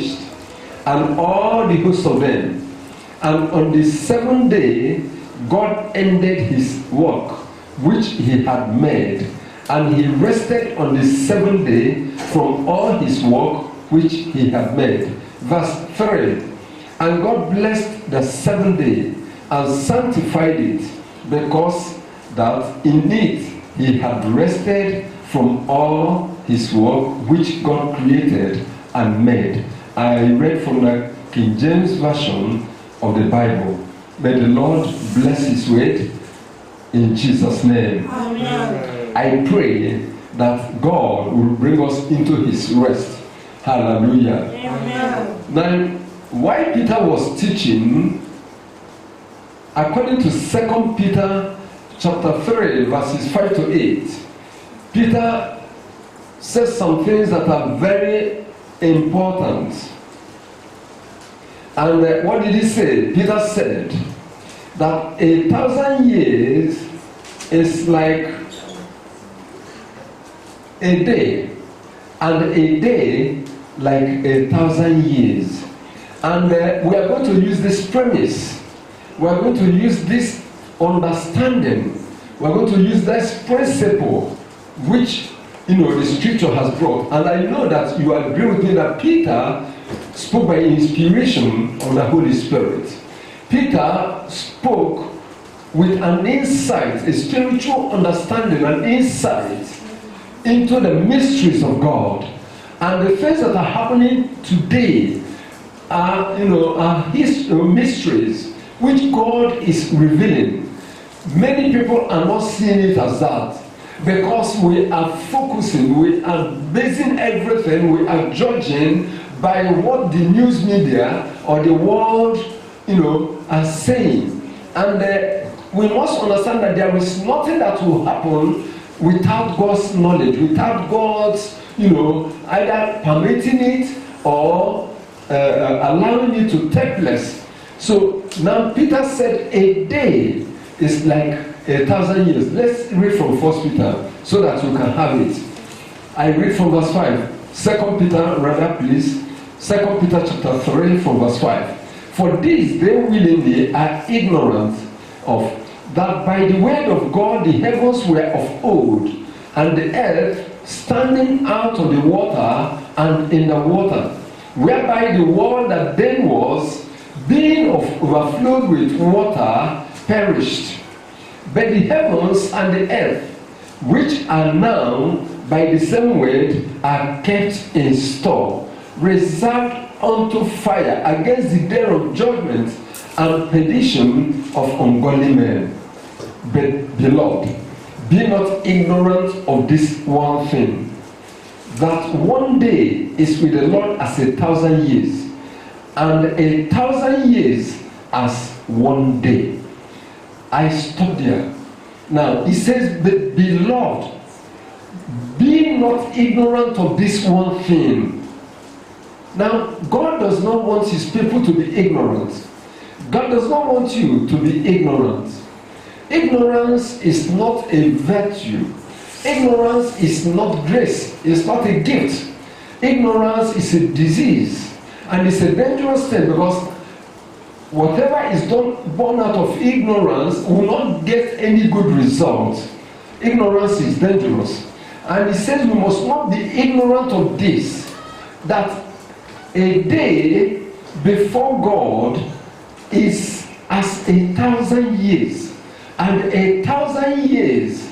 finished, and all the host of them. And on the seventh day, God ended his work which he had made, and he rested on the seventh day from all his work which he had made. Verse 3. And God blessed the seventh day and sanctified it, because that in it he had rested from all his work which God created and made. I read from the King James Version of the Bible. May the Lord bless his word in Jesus' name. Amen. I pray that God will bring us into his rest. Hallelujah. Amen. Now, why Peter was teaching, according to 2 Peter chapter 3, verses 5 to 8, Peter says some things that are very important. And what did he say? Peter said that 1,000 years is like a day, and a day like 1,000 years. And we are going to use this premise. We are going to use this understanding. We are going to use this principle which the scripture has brought. And I know that you agree with me that Peter spoke by inspiration of the Holy Spirit. Peter spoke with an insight, a spiritual understanding, an insight into the mysteries of God. And the things that are happening today are mysteries which God is revealing. Many people are not seeing it as that, because we are focusing, we are basing everything, we are judging by what the news media or the world, are saying. And we must understand that there is nothing that will happen without God's knowledge, without God's, either permitting it or allowing it to take place. So now Peter said a day is like 1,000 years. Let's read from 1 Peter so that you can have it. I read from verse 5. 2 Peter, rather please. 2 Peter chapter 3 from verse 5. For this they willingly are ignorant of, that by the word of God the heavens were of old, and the earth standing out of the water and in the water, whereby the world that then was, being overflowed with water, perished. But the heavens and the earth, which are now by the same word, are kept in store, reserved unto fire against the day of judgment and perdition of ungodly men. But beloved, be not ignorant of this one thing, that one day is with the Lord as 1,000 years, and 1,000 years as one day. I stop there. Now, he says, but beloved, be not ignorant of this one thing. Now, God does not want his people to be ignorant. God does not want you to be ignorant. Ignorance is not a virtue. Ignorance is not grace. It's not a gift. Ignorance is a disease. And it's a dangerous thing, because whatever is born out of ignorance will not get any good result. Ignorance is dangerous. And he says we must not be ignorant of this, that a day before God is as 1,000 years, and 1,000 years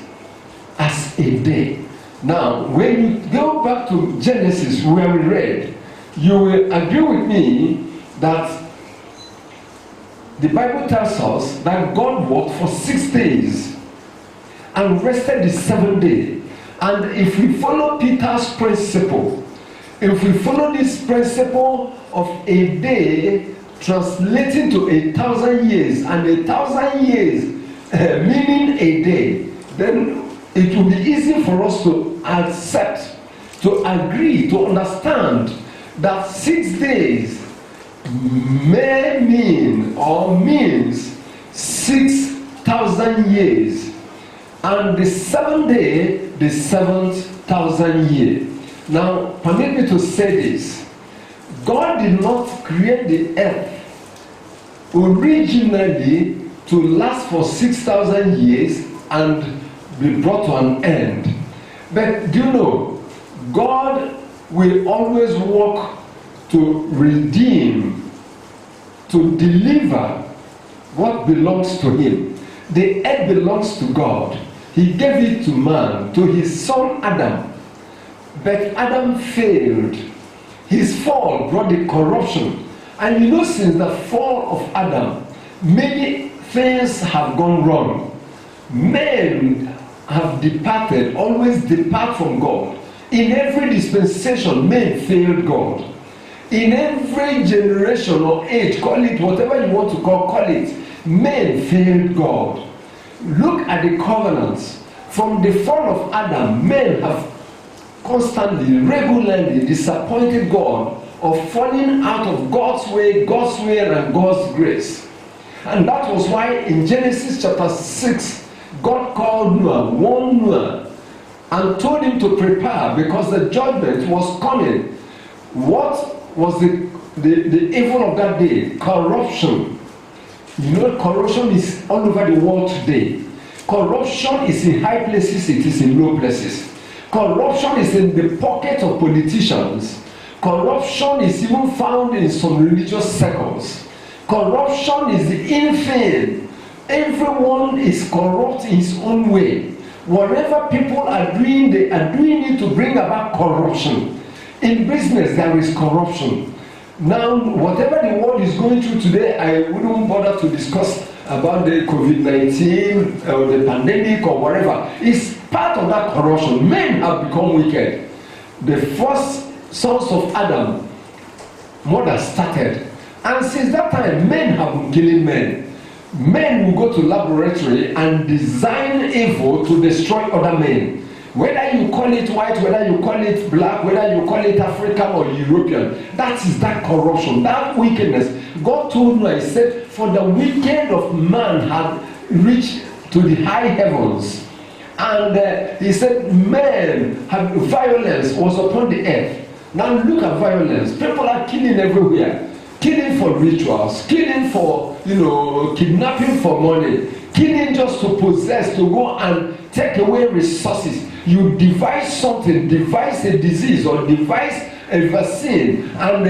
as a day. Now, when you go back to Genesis where we read, you will agree with me that the Bible tells us that God worked for 6 days and rested the 7th day. And if we follow Peter's principle, if we follow this principle of a day translating to 1,000 years, and 1,000 years meaning a day, then it will be easy for us to accept, to agree, to understand that 6 days may mean or means 6,000 years, and the 7th day, the 7,000 year. Now, permit me to say this. God did not create the earth originally to last for 6,000 years and be brought to an end. But do you know, God will always work to redeem, to deliver what belongs to him. The earth belongs to God. He gave it to man, to his son Adam. But Adam failed. His fall brought the corruption. And you know, since the fall of Adam, many things have gone wrong. Men have departed, always depart from God. In every dispensation, men failed God. In every generation or age, call it whatever you want to call it, men failed God. Look at the covenants. From the fall of Adam, men have constantly, regularly disappointed God, or falling out of God's way, and God's grace. And that was why in Genesis chapter 6, God called Noah, warned Noah, and told him to prepare because the judgment was coming. What was the evil of that day? Corruption. You know, corruption is all over the world today. Corruption is in high places, it is in low places. Corruption is in the pocket of politicians. Corruption is even found in some religious circles. Corruption is the infame. Everyone is corrupt in his own way. Whatever people are doing, they are doing it to bring about corruption. In business, there is corruption. Now, whatever the world is going through today, I wouldn't bother to discuss about the COVID-19 or the pandemic or whatever. It's part of that corruption. Men have become wicked. The first sons of Adam, murder started. And since that time, men have been killing men. Men will go to laboratory and design evil to destroy other men. Whether you call it white, whether you call it black, whether you call it African or European, that is that corruption, that wickedness. God told me, he said, for the wicked of man had reached to the high heavens. And he said, men have violence was upon the earth. Now look at violence. People are killing everywhere. Killing for rituals, killing for, kidnapping for money, killing just to possess, to go and take away resources. You devise something, devise a disease or devise a vaccine and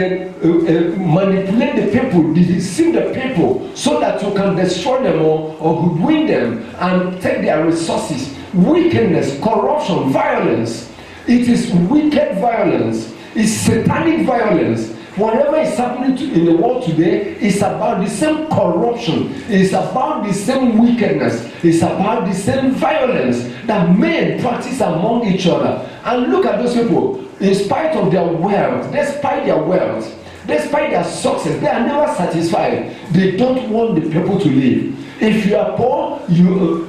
manipulate the people, deceive the people so that you can destroy them or win them and take their resources. Wickedness, corruption, violence. It is wicked violence. It's satanic violence. Whatever is happening in the world today is about the same corruption. It's about the same wickedness. It's about the same violence that men practice among each other. And look at those people. In spite of their wealth, despite their success, they are never satisfied. They don't want the people to live. If you are poor, you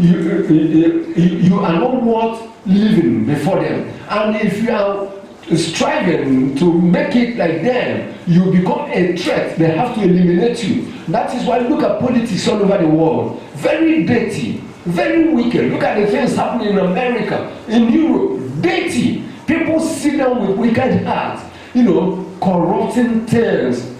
are not worth living before them. And if you are striving to make it like them, you become a threat. They have to eliminate you. That is why look at politics all over the world. Very dirty, very wicked. Look at the things happening in America, in Europe. Dirty. People sit down with wicked hearts, corrupting things.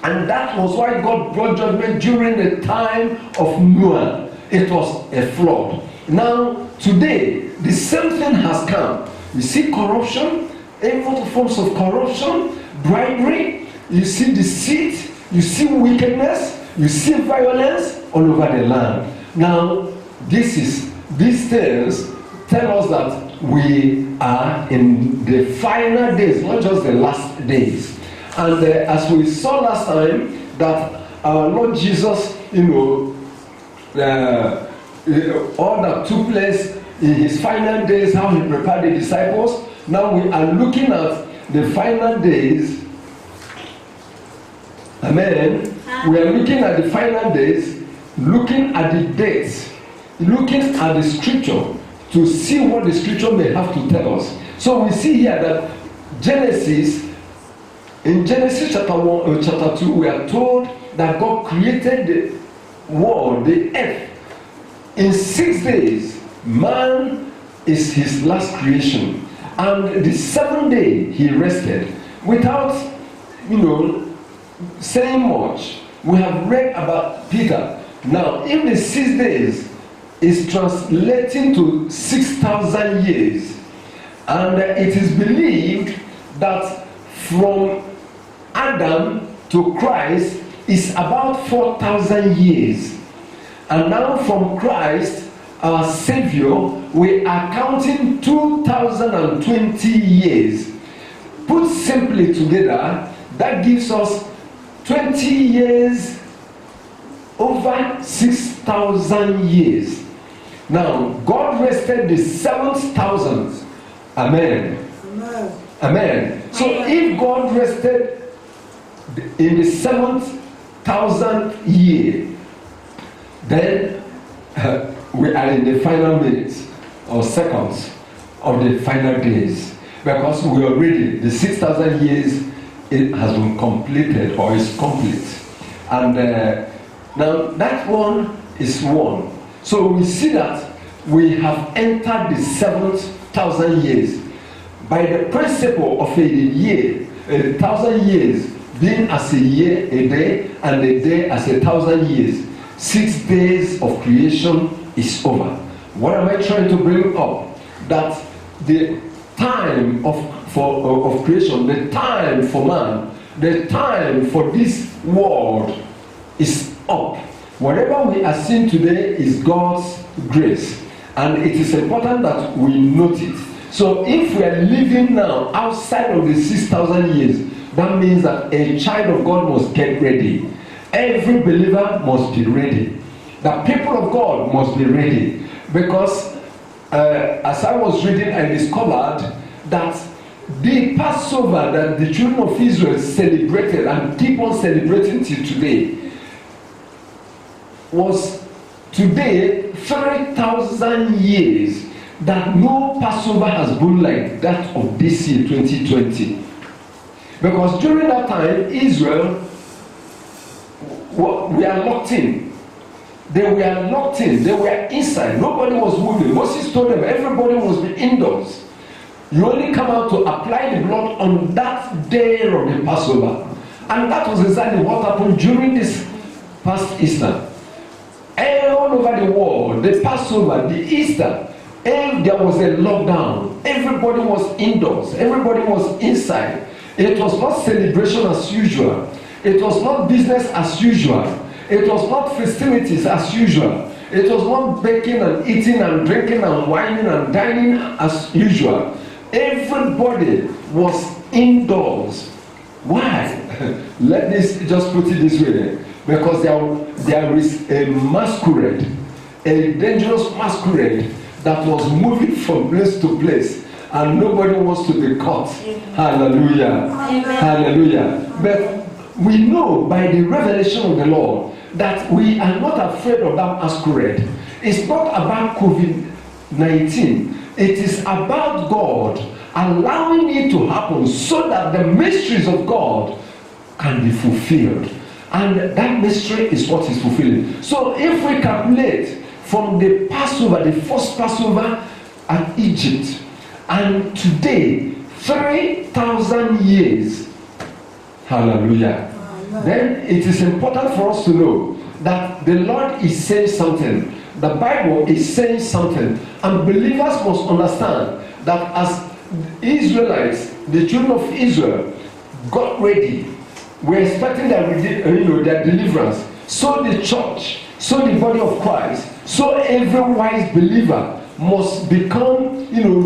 And that was why God brought judgment during the time of Noah. It was a flood. Now, today, the same thing has come. You see corruption, every forms of corruption, bribery, you see deceit, you see wickedness, you see violence all over the land. Now, these things tell us that we are in the final days, not just the last days. And as we saw last time, that our Lord Jesus, all that took place in his final days, how he prepared the disciples. Now we are looking at the final days. Amen. We are looking at the final days, looking at the dates, looking at the scripture to see what the scripture may have to tell us. So we see here that in Genesis chapter 1 chapter 2, we are told that God created the world, the earth, in 6 days. Man is his last creation. And the 7th day he rested without saying much. We have read about Peter. Now, if the 6 days is translating to 6,000 years, and it is believed that from Adam to Christ is about 4,000 years. And now from Christ, our Savior, we are counting 2,020 years. Put simply together, that gives us 20 years over 6,000 years. Now, God rested the 7,000. Amen. Amen. Amen. So if God rested in the 7,000th year, then we are in the final minutes or seconds of the final days, because we already, the 6,000 years, it has been completed or is complete. And now that one is one. So we see that we have entered the 7,000 years by the principle of a year, 1,000 years being as a year, a day, and a day as 1,000 years. 6 days of creation is over. What am I trying to bring up? That the time of creation, the time for man, the time for this world is up. Whatever we are seeing today is God's grace, and it is important that we note it. So if we are living now outside of the 6,000 years, that means that a child of God must get ready. Every believer must be ready. The people of God must be ready, because as I was reading, I discovered that the Passover that the children of Israel celebrated and keep on celebrating till today was today 3,000 years that no Passover has been like that of this year 2020. Because during that time, Israel, we are locked in. They were locked in. They were inside. Nobody was moving. Moses told them everybody must be indoors. You only come out to apply the blood on that day of the Passover. And that was exactly what happened during this past Easter. All over the world, the Passover, the Easter, and there was a lockdown. Everybody was indoors. Everybody was inside. It was not celebration as usual. It was not business as usual. It was not festivities as usual. It was not baking and eating and drinking and whining and dining as usual. Everybody was indoors. Why? Let this just put it this way. Because there is a masquerade, a dangerous masquerade that was moving from place to place, and nobody wants to be caught. Hallelujah. Hallelujah. But we know by the revelation of the Lord that we are not afraid of that masquerade. It's not about COVID-19. It is about God allowing it to happen so that the mysteries of God can be fulfilled. And that mystery is what is fulfilling. So if we calculate from the Passover, the first Passover at Egypt, and today, 3,000 years, hallelujah, then it is important for us to know that the Lord is saying something. The Bible is saying something. And believers must understand that as Israelites, the children of Israel, got ready, we're expecting their deliverance. So the church, so the body of Christ, so every wise believer must become,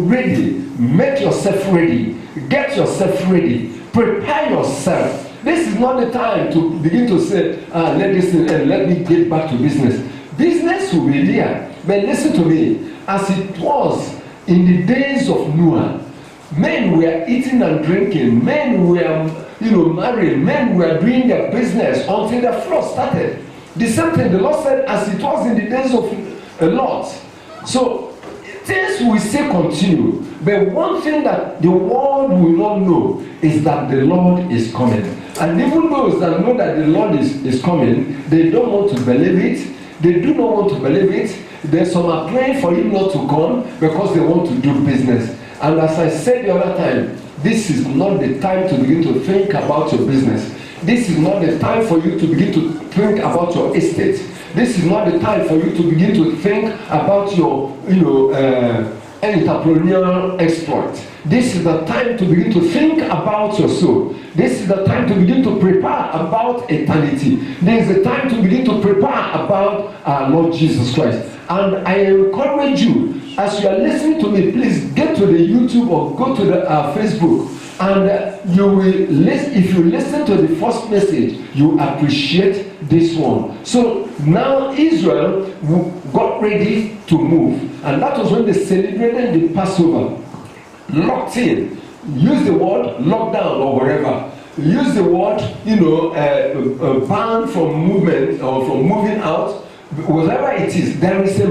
ready. Make yourself ready. Get yourself ready. Prepare yourself. This is not the time to begin to say, let me get back to business. Business will be there. But listen to me. As it was in the days of Noah, men were eating and drinking. Men were married. Men were doing their business until the flood started. The same thing the Lord said as it was in the days of Lot. So things will still continue. But one thing that the world will not know is that the Lord is coming. And even those that know that the Lord is coming, they don't want to believe it. They do not want to believe it. There's some are praying for him not to come because they want to do business. And as I said the other time, this is not the time to begin to think about your business. This is not the time for you to begin to think about your estate. This is not the time for you to begin to think about your, entrepreneurial exploit. This is the time to begin to think about your soul. This is the time to begin to prepare about eternity. This is the time to begin to prepare about our Lord Jesus Christ. And I encourage you, as you are listening to me, please get to the YouTube or go to the Facebook, and you will listen. If you listen to the first message, you appreciate this one. So now Israel got ready to move, and that was when they celebrated the Passover. Locked in. Use the word lockdown or whatever. Use the word, banned from movement or from moving out. Whatever it is, there is a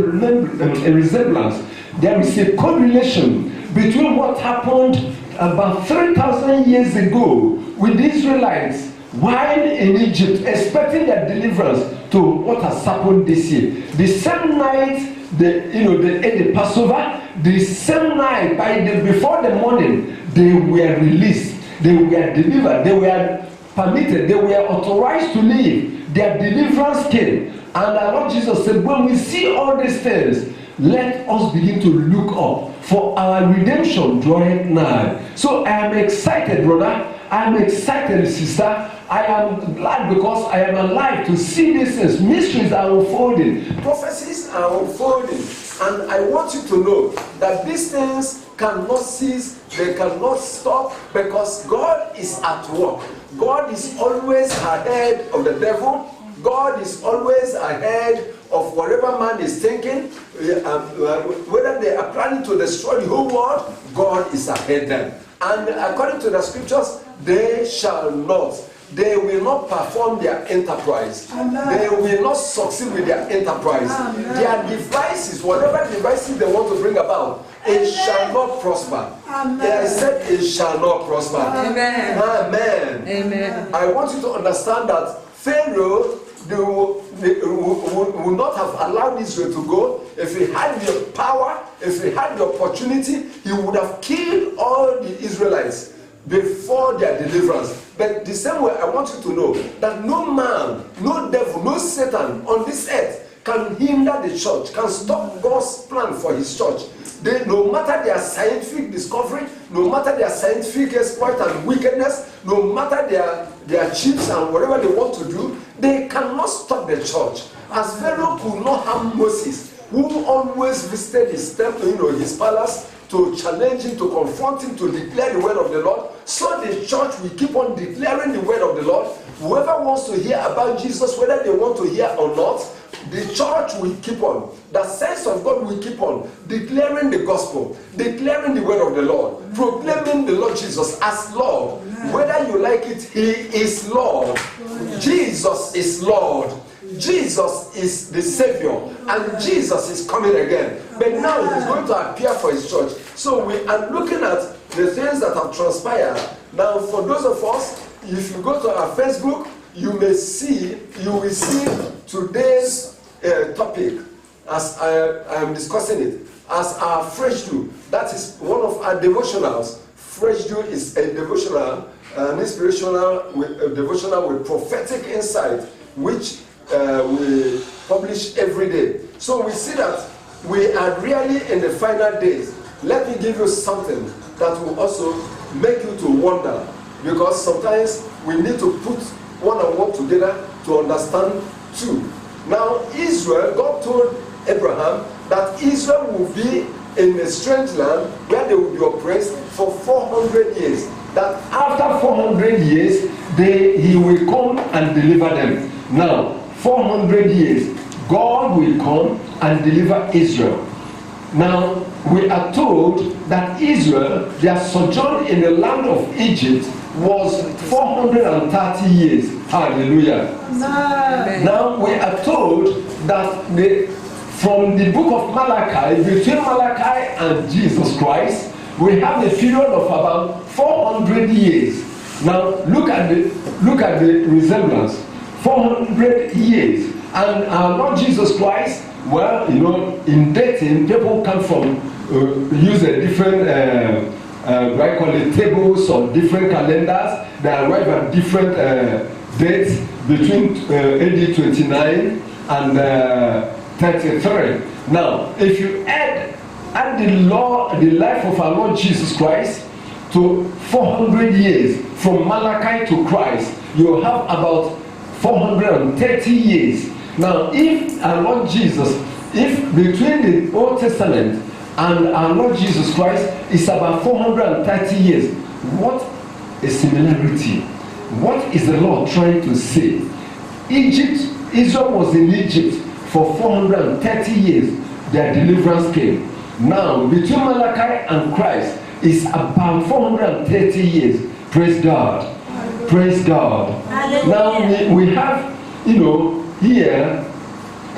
resemblance. There is a correlation between what happened about 3,000 years ago with the Israelites while in Egypt, expecting their deliverance, to what has happened this year. The same night they ate the Passover, the same night before the morning, they were released, they were delivered, they were permitted, they were authorized to leave. Their deliverance came. And our Lord Jesus said, when we see all these things, let us begin to look up, for our redemption draweth nigh. So I am excited, brother. I am excited, sister. I am glad because I am alive to see these things. Mysteries are unfolding. Prophecies are unfolding. And I want you to know that these things cannot cease. They cannot stop, because God is at work. God is always ahead of the devil. God is always ahead of whatever man is thinking. Whether they are planning to destroy the whole world, God is ahead of them. And according to the scriptures, they will not perform their enterprise. Amen. They will not succeed with their enterprise. Amen. Their devices, whatever devices they want to bring about, it shall not prosper. Amen. I said it shall not prosper. Amen. Amen. Amen. I want you to understand that Pharaoh would not have allowed Israel to go. If he had the power, if he had the opportunity, he would have killed all the Israelites before their deliverance. But the same way, I want you to know that no man, no devil, no Satan on this earth can hinder the church, can stop God's plan for his church. No matter their scientific discovery, no matter their scientific exploit and wickedness, no matter their chips and whatever they want to do, they cannot stop the church. As Pharaoh could not harm Moses, who always visited his temple, his palace, to challenge him, to confront him, to declare the word of the Lord, so the church will keep on declaring the word of the Lord. Whoever wants to hear about Jesus, whether they want to hear or not, the church will keep on. The sense of God will keep on declaring the gospel, declaring the word of the Lord, proclaiming the Lord Jesus as Lord. Whether you like it, He is Lord. Jesus is Lord. Jesus is the Savior, and Jesus is coming again. But now He's going to appear for His church. So we are looking at the things that have transpired. Now, for those of us, if you go to our Facebook, you will see today's topic as I am discussing it as our Fresh Dew. That is one of our devotionals. Fresh Dew is a devotional, an inspirational devotional with prophetic insight, which we publish every day. So we see that we are really in the final days. Let me give you something that will also make you to wonder, because sometimes we need to put one and one together to understand two. Now, Israel, God told Abraham that Israel will be in a strange land where they will be oppressed for 400 years. That after 400 years, He will come and deliver them. Now, 400 years, God will come and deliver Israel. Now, we are told that Israel, their sojourn in the land of Egypt, was 430 years. Hallelujah. Amen. Now, we are told that from the book of Malachi, between Malachi and Jesus Christ, we have a period of about 400 years. Now, look at the resemblance. 400 years. And our Lord Jesus Christ, well, in dating, people come from use a different do I call it tables or different calendars that arrive at different dates between AD 29 and 33. Now, if you add the life of our Lord Jesus Christ to 400 years from Malachi to Christ, you have about 430 years. Now, if our Lord Jesus, if between the Old Testament and our Lord Jesus Christ is about 430 years, what a similarity. What is the Lord trying to say? Israel was in Egypt for 430 years. Their deliverance came. Now, between Malachi and Christ is about 430 years. Praise God. Praise God. Now, we have, here,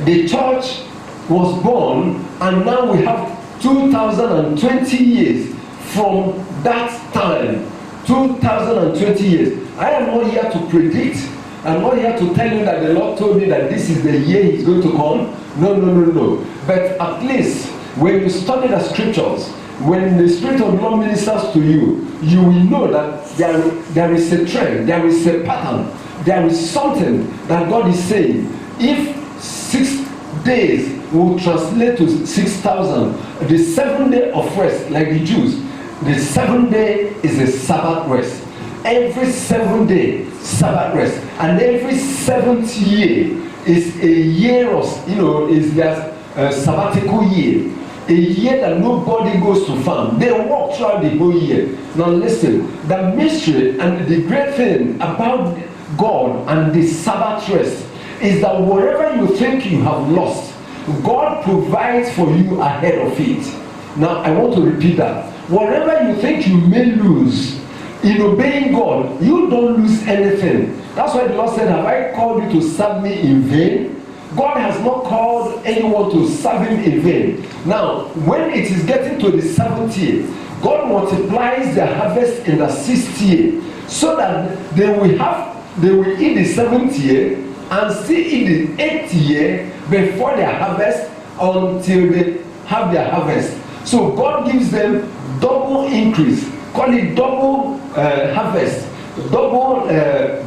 the church was born, and now we have 2020 years from that time. 2020 years. I am not here to predict. I'm not here to tell you that the Lord told me that this is the year He's going to come. No. But at least when you study the scriptures, when the Spirit of the Lord ministers to you, you will know that there is a trend, there is a pattern, there is something that God is saying. If 6 days will translate to 6,000, the 7th day of rest, like the Jews, the 7th day is a Sabbath rest. Every 7th day, Sabbath rest. And every 7th year is a year of, is their sabbatical year. A year that nobody goes to farm. They walk throughout the whole year. Now listen, the mystery and the great thing about God and the Sabbath rest is that whatever you think you have lost, God provides for you ahead of it. Now I want to repeat that. Whatever you think you may lose in obeying God, you don't lose anything. That's why the Lord said, have I called you to serve me in vain? God has not called anyone to serve Him in vain. Now, when it is getting to the 7th year, God multiplies their harvest in the 6th year, so that they will eat the 7th year and still eat the 8th year before their harvest, until they have their harvest. So God gives them double increase, call it double harvest, double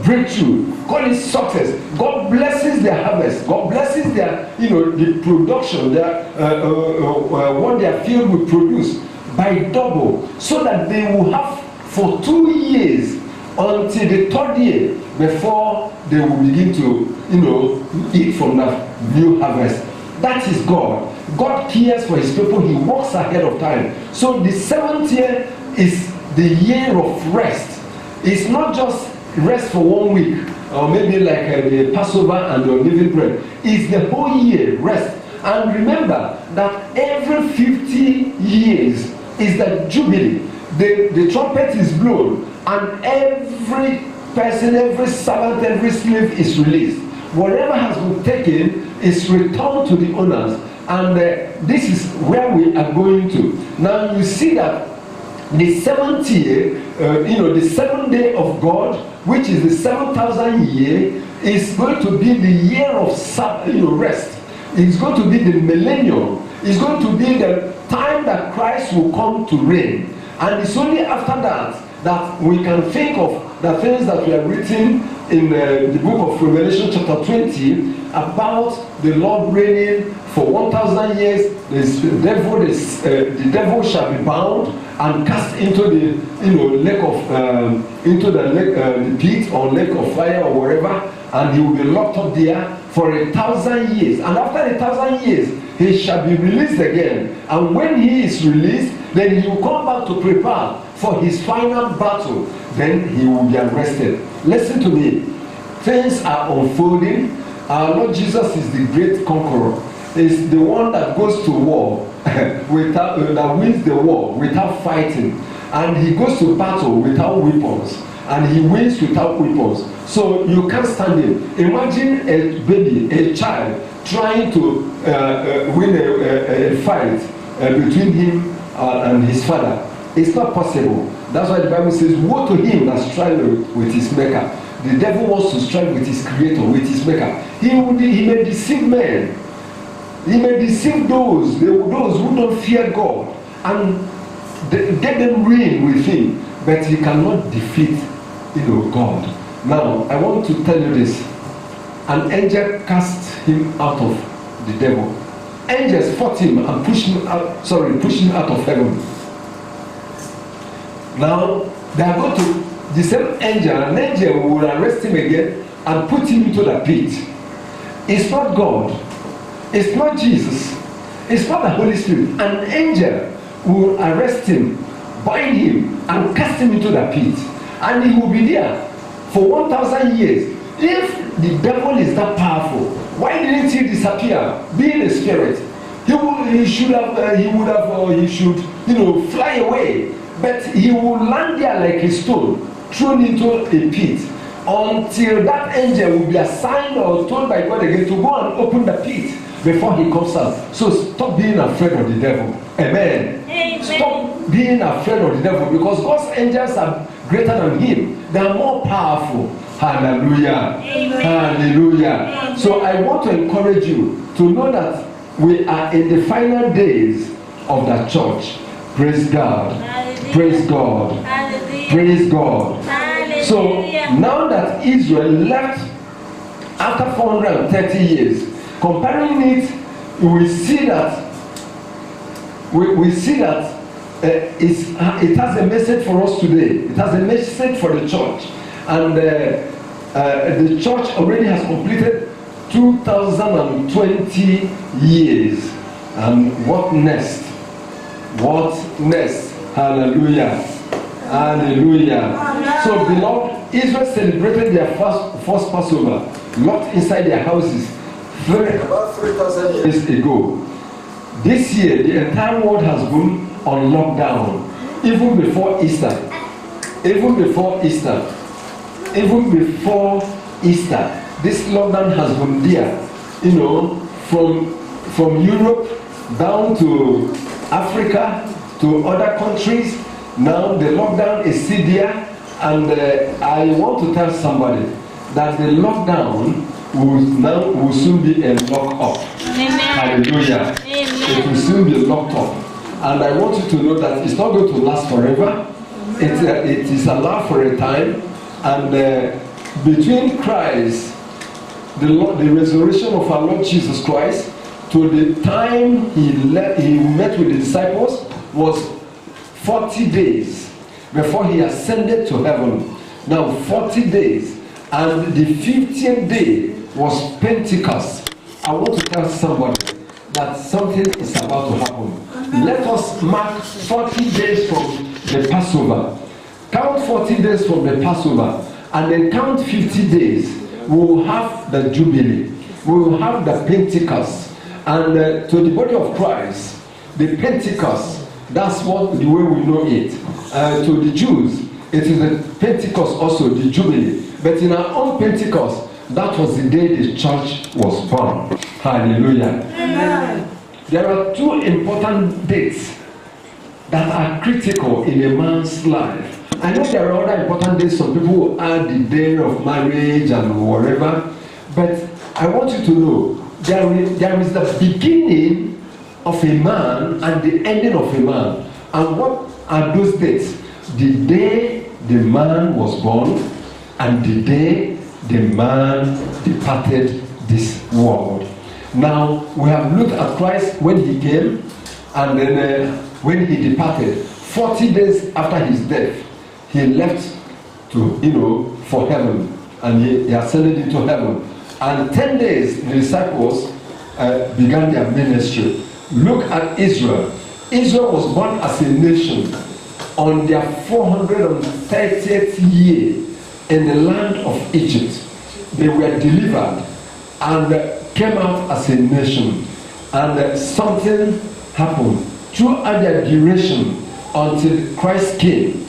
breakthrough, call it success. God blesses their harvest. God blesses their, the production, their what their field will produce by double, so that they will have for 2 years until the 3rd year before they will begin to, eat from the new harvest. That is God. God cares for His people. He works ahead of time. So the 7th year is the year of rest. It's not just rest for 1 week, or maybe like the Passover and the unleavened bread. It's the whole year rest. And remember that every 50 years is the Jubilee. The trumpet is blown, and every person, every servant, every slave is released. Whatever has been taken is returned to the owners. And this is where we are going to. Now you see that the 7th year, the 7th day of God, which is the 7,000 year, is going to be the year of rest. It's going to be the millennium. It's going to be the time that Christ will come to reign. And it's only after that we can think of the things that we have written in the book of Revelation chapter 20 about the Lord reigning for 1,000 years. The devil shall be bound and cast into the lake of into the pit or lake of fire or wherever, and he will be locked up there for 1,000 years. And after 1,000 years, he shall be released again. And when he is released, then he will come back to prepare for his final battle. Then he will be arrested. Listen to me. Things are unfolding. Our Lord Jesus is the great conqueror. Is the one that goes to war without that wins the war without fighting, and he goes to battle without weapons, and he wins without weapons. So you can't stand him. Imagine a baby, a child, trying to win a fight between him and his father. It's not possible. That's why the Bible says, woe to him that strives with his maker. The devil wants to strive with his creator, with his maker. He may deceive men. He may deceive those who don't fear God. And get them reign with him, but he cannot defeat, God. Now, I want to tell you this. An angel cast him out of the devil. Angels fought him and pushed him out of heaven. Now, they are going to, the same angel, an angel will arrest him again and put him into the pit. It's not God. It's not Jesus. It's not the Holy Spirit. An angel will arrest him, bind him, and cast him into the pit. And he will be there for 1,000 years. If the devil is that powerful, why didn't he disappear? Being a spirit, he should fly away. But he will land there like a stone, thrown into a pit, until that angel will be assigned or told by God again to go and open the pit before he comes out. So stop being afraid of the devil. Amen. Amen. Stop being afraid of the devil, because God's angels are greater than him. They are more powerful. Hallelujah. Amen. Hallelujah. Amen. So I want to encourage you to know that we are in the final days of the church. Praise God. Hallelujah. Praise God. Hallelujah. Praise God. Hallelujah. So now that Israel left after 430 years, comparing it, we see that it has a message for us today. It has a message for the church, and the church already has completed 2020 years. And what next? What next? Hallelujah. Hallelujah. So, beloved, Israel celebrated their first Passover, locked inside their houses, about 3,000 years ago. This year, the entire world has been on lockdown, even before Easter. Even before Easter. Even before Easter, this lockdown has been there. From Europe down to Africa, to other countries. Now the lockdown is still there, and I want to tell somebody that the lockdown will soon be a lock up. Amen. Hallelujah. Amen. It will soon be locked up, and I want you to know that it's not going to last forever. It is allowed for a time, and between Christ, the resurrection of our Lord Jesus Christ, to the time he met with the disciples was 40 days before he ascended to heaven. Now 40 days, and the 50th day was Pentecost. I want to tell somebody that something is about to happen. Let us mark 40 days from the Passover. Count 40 days from the Passover, and then count 50 days. We will have the Jubilee. We will have the Pentecost. And to the body of Christ, the Pentecost, that's the way we know it. To the Jews, it is the Pentecost also, the Jubilee. But in our own Pentecost, that was the day the church was born. Hallelujah. Amen. There are two important dates that are critical in a man's life. I know there are other important days. Some people add the day of marriage and whatever. But I want you to know, there is the beginning of a man and the ending of a man. And what are those dates? The day the man was born and the day the man departed this world. Now, we have looked at Christ when he came, and then when he departed. 40 days after his death, he left for heaven, and he ascended into heaven. And 10 days, the disciples began their ministry. Look at Israel. Israel was born as a nation on their 430th year in the land of Egypt. They were delivered and came out as a nation. And something happened throughout their duration until Christ came.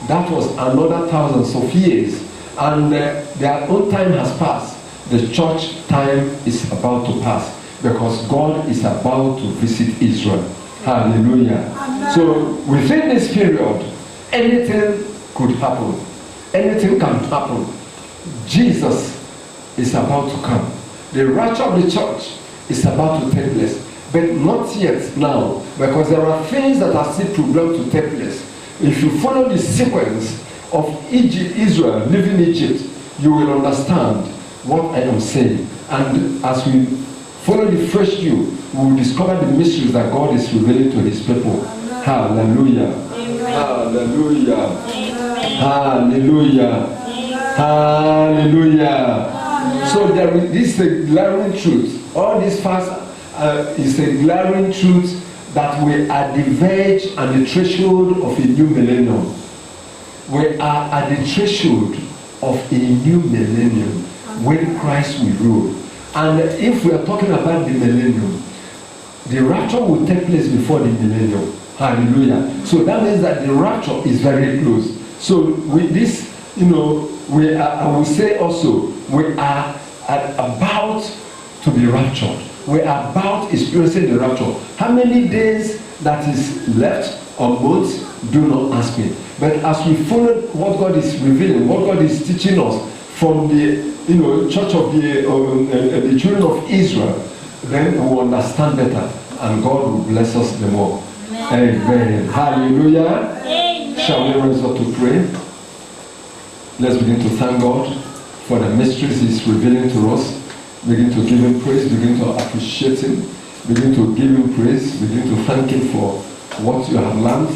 That was another thousands of years. And their own time has passed. The church time is about to pass, because God is about to visit Israel. Hallelujah. Amen. So within this period, anything could happen. Anything can happen. Jesus is about to come. The rapture of the church is about to take place. But not yet now, because there are things that are still programmed to take place. If you follow the sequence of Israel leaving Egypt, you will understand what I am saying. And as we follow the fresh dew, we will discover the mysteries that God is revealing to his people. Amen. Hallelujah. Amen. Hallelujah. Amen. Hallelujah. Amen. Hallelujah. Amen. So this is a glaring truth. All this fast is a glaring truth that we are the verge and the threshold of a new millennium. We are at the threshold of a new millennium when Christ will rule. And if we are talking about the millennium, the rapture will take place before the millennium. Hallelujah. So that means that the rapture is very close. So with this, we are, I will say also, we are about to be raptured. We are about experiencing the rapture. How many days that is left or months, do not ask me. But as we follow what God is revealing, what God is teaching us from the church of the children of Israel, then we will understand better, and God will bless us the more. Amen. Amen. Hallelujah. Amen. Shall we rise up to pray? Let's begin to thank God for the mysteries He's revealing to us. Begin to give Him praise. Begin to appreciate Him. Begin to give Him praise. Begin to thank Him for what you have learned,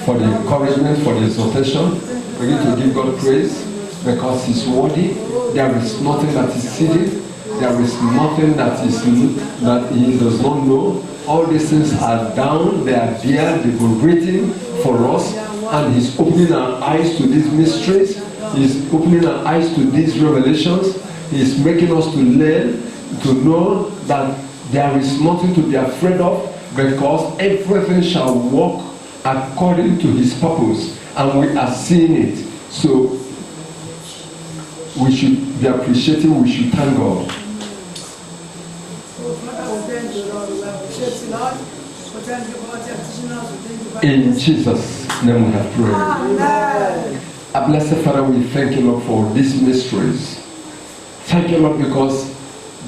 for the encouragement, for the exhortation. Begin to give God praise because He's worthy. There is nothing that is hidden. There is nothing that He does not know. All these things are down. They are there. They've been written for us, and He's opening our eyes to these mysteries. He's opening our eyes to these revelations. He's making us to learn, to know that there is nothing to be afraid of, because everything shall work according to His purpose, and we are seeing it. So we should be appreciating, we should thank God. In Jesus' name we have prayed. Our blessed Father, we thank you, Lord, for these mysteries. Thank you, Lord, because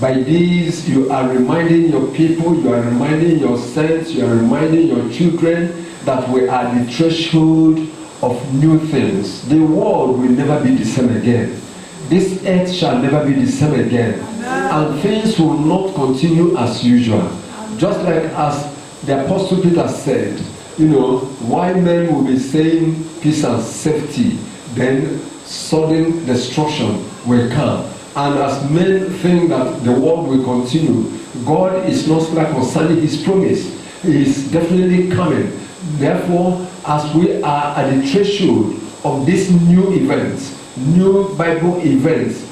by these you are reminding your people, you are reminding your saints, you are reminding your children that we are the threshold of new things. The world will never be the same again. This earth shall never be the same again. And things will not continue as usual. Just like as the Apostle Peter said, why men will be saying peace and safety, then sudden destruction will come. And as men think that the world will continue, God is not slack concerning His promise. He is definitely coming. Therefore, as we are at the threshold of these new events, new Bible events,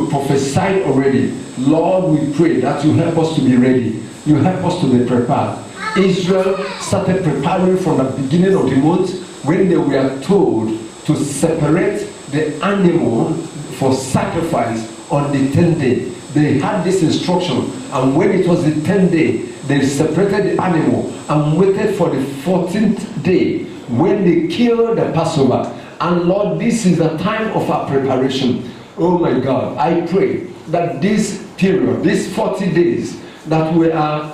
prophesied already, Lord, we pray that you help us to be ready. You help us to be prepared. Israel started preparing from the beginning of the month when they were told to separate the animal for sacrifice on the 10th day. They had this instruction, and when it was the 10th day, they separated the animal and waited for the 14th day when they killed the Passover. And Lord, this is the time of our preparation. Oh my God, I pray that this period, these 40 days that we are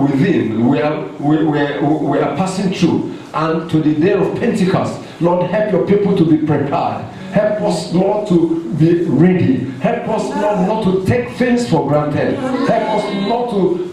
within, we are passing through, and to the day of Pentecost, Lord, help your people to be prepared. Help us, Lord, to be ready. Help us, Lord, not to take things for granted. Help us not to,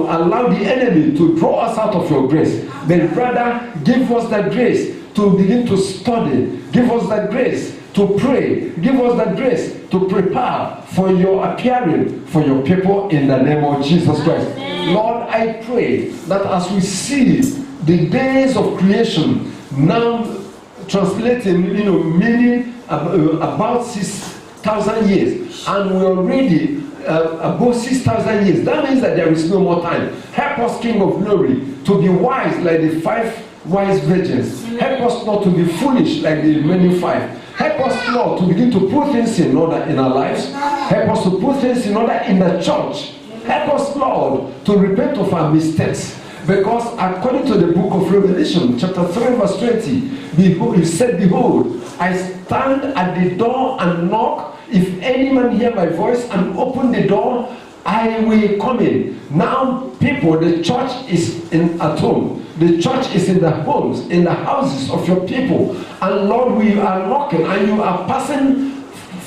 allow the enemy to draw us out of your grace. But rather, give us that grace to begin to study. Give us that grace to pray. Give us that grace to prepare for your appearing for your people in the name of Jesus Christ. Lord, I pray that as we see the days of creation now translating, meaning about 6,000 years, and we're already above 6,000 years. That means that there is no more time. Help us, King of Glory, to be wise like the 5 wise virgins. Help us not to be foolish like the remaining 5. Help us, Lord, to begin to put things in order in our lives. Help us to put things in order in the church. Help us, Lord, to repent of our mistakes. Because according to the book of Revelation, chapter 3, verse 20, behold, He said, behold, I stand at the door and knock. If any man hear my voice and open the door, I will come in. Now, people, the church is at home. The church is in the homes, in the houses of your people. And Lord, we are knocking and you are passing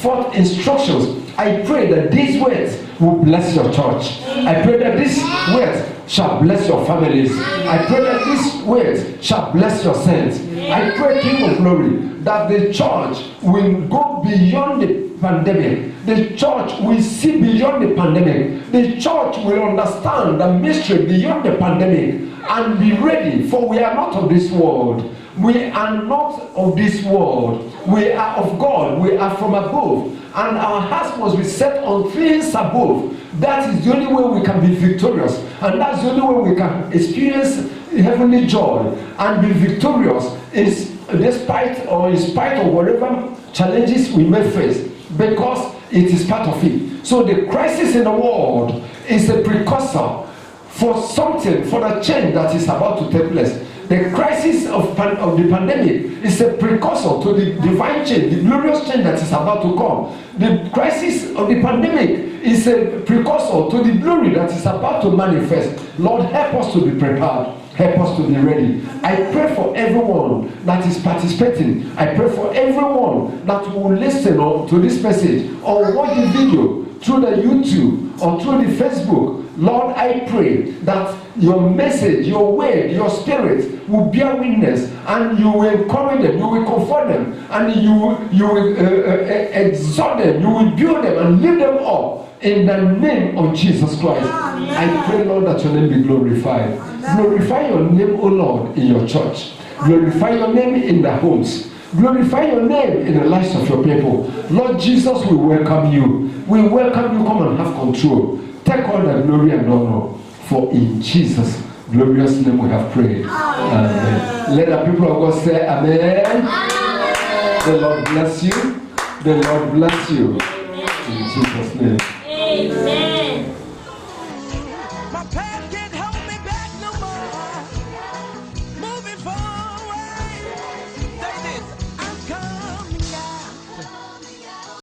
forth instructions. I pray that these words will bless your church. I pray that these words shall bless your families. I pray that these words shall bless your saints. I pray, King of Glory, that the church will go beyond the pandemic. The church will see beyond the pandemic. The church will understand the mystery beyond the pandemic and be ready, for we are not of this world. We are not of this world. We are of God. We are from above. And our hearts must be set on things above. That is the only way we can be victorious. And that's the only way we can experience heavenly joy and be victorious despite or in spite of whatever challenges we may face, because it is part of it. So the crisis in the world is a precursor for something, for the change that is about to take place. The crisis of the pandemic is a precursor to the divine change, the glorious change that is about to come. The crisis of the pandemic is a precursor to the glory that is about to manifest. Lord, help us to be prepared. Help us to be ready. I pray for everyone that is participating. I pray for everyone that will listen to this message or watch the video through the YouTube or through the Facebook. Lord, I pray that your message, your word, your spirit will bear witness, and you will encourage them, you will comfort them, and you will exhort them, you will build them and lift them up in the name of Jesus Christ. I pray, Lord, that your name be glorified. Glorify your name, O Lord, in your church. Glorify your name in the homes. Glorify your name in the lives of your people. Lord Jesus, we welcome you. We welcome you. Come and have control. Take all the glory and honor. For in Jesus' glorious name we have prayed. Amen. Let the people of God say amen. The Lord bless you. The Lord bless you. In Jesus' name. Amen.